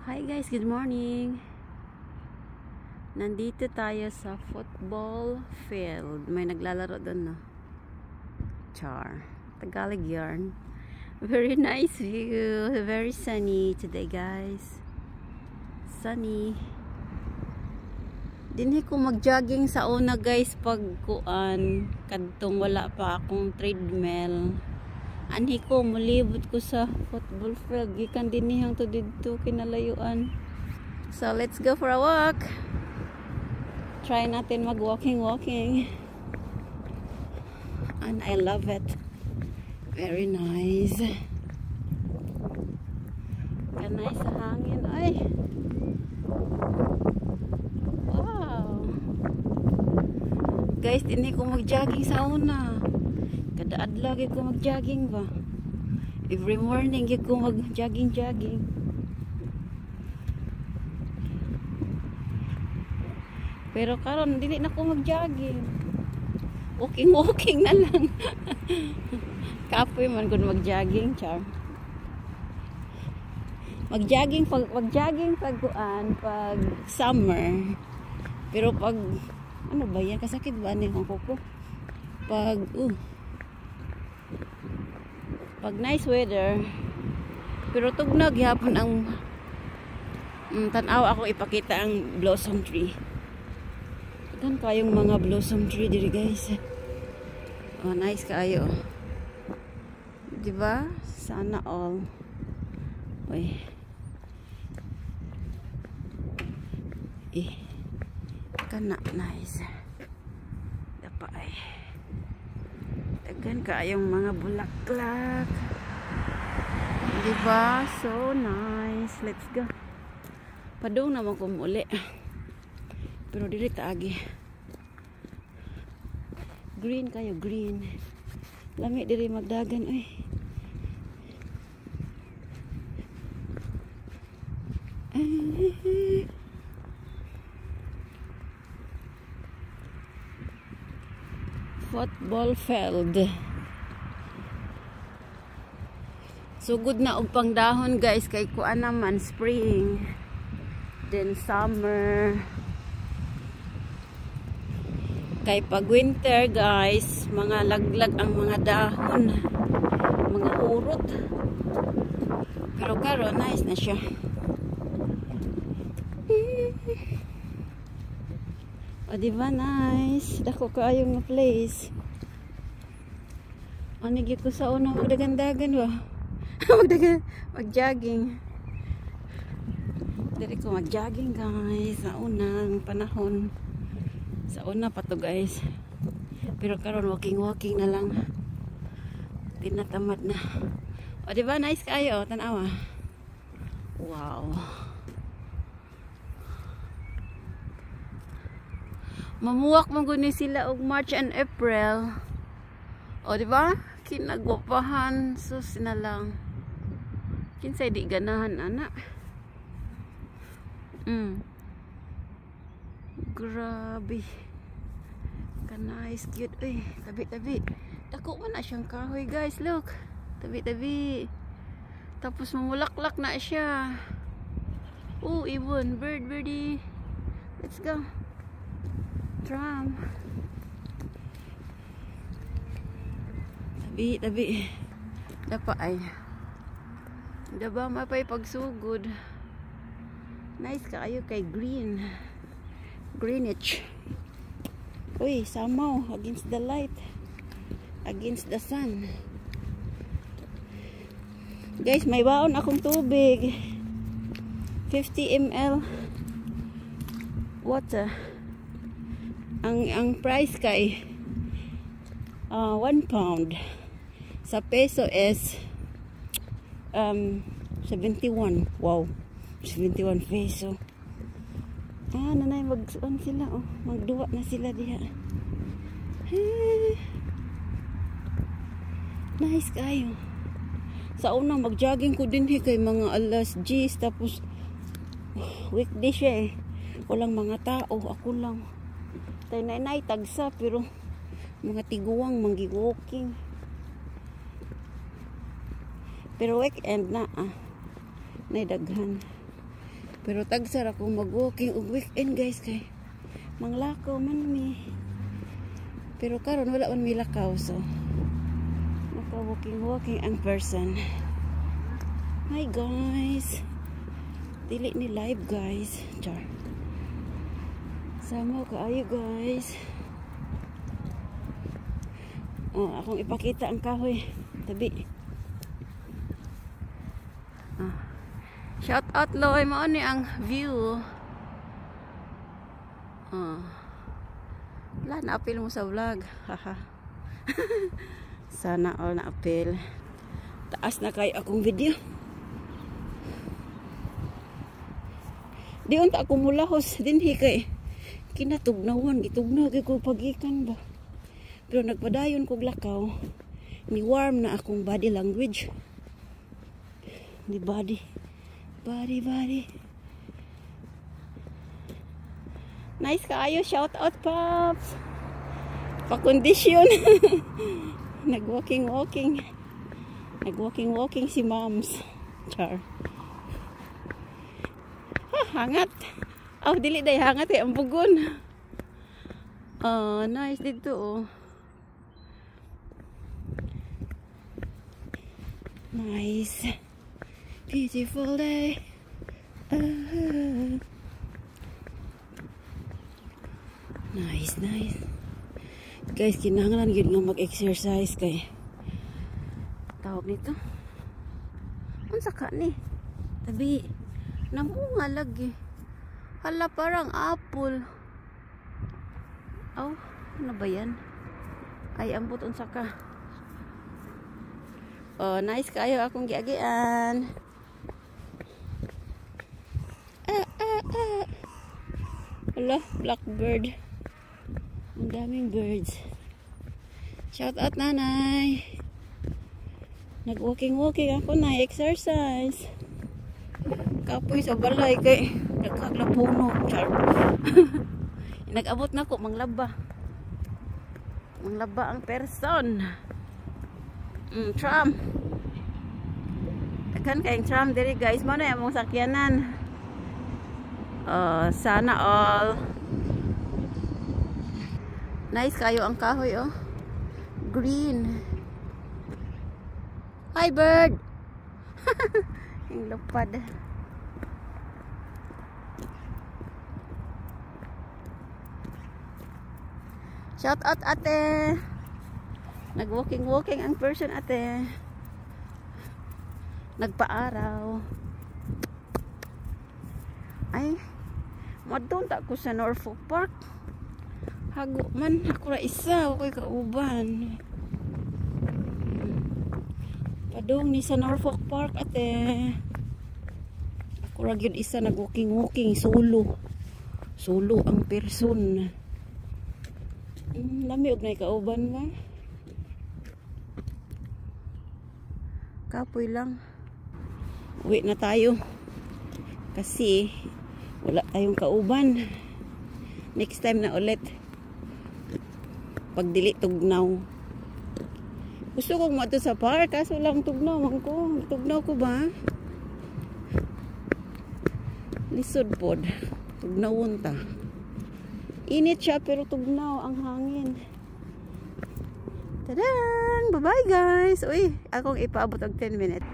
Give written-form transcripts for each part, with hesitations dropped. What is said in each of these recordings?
Hi guys, good morning. Nandito tayo sa football field. May naglalaro doon, no? Char. Tagalog yarn. Very nice view. Very sunny today, guys. Sunny. Dinhi ko mag-jogging sa una, guys, pag kuan kadtong wala pa akong treadmill. Anhi ko mulibot ko sa football field gikan dinihang to didto kinalayuan. So let's go for a walk. Try natin mag walking and I love it. Very nice. Kanay sa hangin ay. Wow. Guys, dinhi ko mag-jogging sa una. Kada adlaw gyud ko mag-jogging ba. Every morning gyud ko mag-jogging. Pero karon dili na ko mag-jogging. Walking na lang. Kapoy man kun mag-jogging, char. Mag-jogging pag kuan pag summer. Pero pag ano ba yan, kasakit ba ni ang kuko? Pag nice weather, pero tugnaw gyapon ang tan-aw ako ipakita ang blossom tree. Kan kayong mga blossom tree diri, guys. Oh, nice kayo. Diba? Sana all. Uy. Kana nice. Dapa ay. Dagan kayong mga bulaklak. Diba? So nice. Let's go. Padung naman ko muli. Pero dili taagi. Green kayo, green. Lami diri magdagan ay. Football field. Sugod na og pangdahon, guys, kay kuan naman spring. Then summer. Kay pag winter, guys, mga laglag ang mga dahon, mga urot. Pero karon nice na siya. O, diba nice? Dako kaayo nga place. Ano gyud ko sa una magdagan-dagan ba? Mag-jogging. Dili ko mag-jogging, guys, sa unang panahon. Sa una pa to, guys. Pero karon walking na lang. Tinatamad na. O, diba nice kayo? Tanawa. Wow. Mamuwak man gud ni sila og March and April. O, diba? Kinagwapahan. Sus na lang. Kinsay di ganahan, anak. Grabe. Ka-nice, cute. Uy, tabi-tabi. Dako man na siyang kahoy, guys. Look. Tabi-tabi. Tapos mamulaklak na siya. Oh, ibon. Birdie. Let's go. Drum. Tabi. Dapa ay. Daba mapay pagsugod. Nice kaayo kay green. Greenwich. Uy, samaw against the light. Against the sun. Guys, may baon akong tubig. 50 ml water. Ang price kay 1 pound. Sa peso is 71. Wow. 71 peso. Nanay magsuon sila, oh. Magduwa na sila diha. Nice kayo. Sa una mag-jogging ko din kay mga alas 10, tapos weekday siya eh. Walang mga tao, ako lang. Tay nay tagsa pero mga tiguang manggi-walking. Pero weekend na nay daghan. Pero tagsar ako mag-walking og weekend guys kay manglakaw man mi. Pero karon wala man mi lakaw so maka-walking ang person. Hi guys. Dili ni live guys. Char. Sama kaayo guys. Oh, akong ipakita ang kahoy. Tabi. Shout out Loy, mao ni ang view. Wala na apil mo sa vlog. Haha. Sana all na apil. Taas na kay akong video. Di unta ako mulahos dinhi kay kinatugnawan, gitugnaw gyud ko pagikan ba. Pero nagpadayon kog lakaw. Ni warm na akong body language. Ni body. Nice kaayo, shout out Pops. Pa-condition. Nag-walking si Moms. Char. Hangat. Dili day hangat ang bugon. Nice dito oh. Nice. Beautiful day. Nice. Guys, kinahanglan gyud nga mag-exercise kay tawag nito. Unsa ka ni? Tabi. Namunga lagi. Hala parang apple. Ano ba yan? Ay, ambot unsa ka. Nice kayo akong giagian. Hala, blackbird. Ang daming birds. Shout out nanay. Nag-walking ako na exercise. Kapoy sa balay kay nagkaglapuno. Char. Nag-abot na ko manglaba. Manglaba ang person. Tram. Tagan kayong tram diri guys. Mano yung mong sakyanan. Sana all. Nice kayo ang kahoy oh. Green. Hi bird. Yung lupad. Shout out ate. Nag-walking ang person ate. Nagpaaraw. Ay, madon ta ko sa Norfolk Park. Hago man ako ra isa, ako'y kauban. Padong ni sa Norfolk Park ate. Ako ra gyud isa nag-walking solo. Solo ang person. Lami og nay kauban ba? Kapoy lang. Uwi na tayo. Kasi wala tayong kauban. Next time na ulit. Pag dili tugnaw. Gusto kong mato sa park kaso lang tugnaw ko. Tugnaw ko ba? Lisod pod. Tugnawon ta. Init siya pero tugnaw ang hangin. Tadaan! Bye-bye guys! Uy, akong ipaabot ang 10 minutes.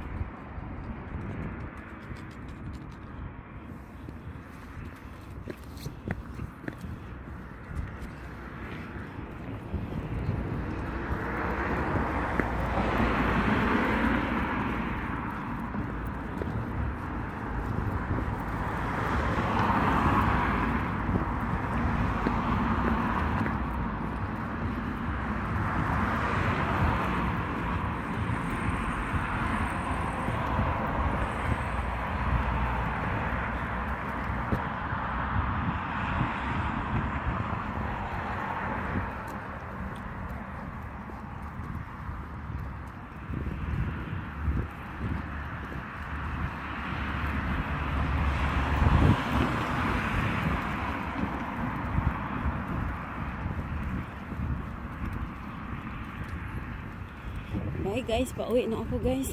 Bye guys, pauwi na ako guys.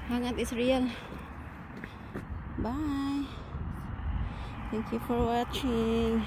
Hangat is real. Bye. Thank you for watching.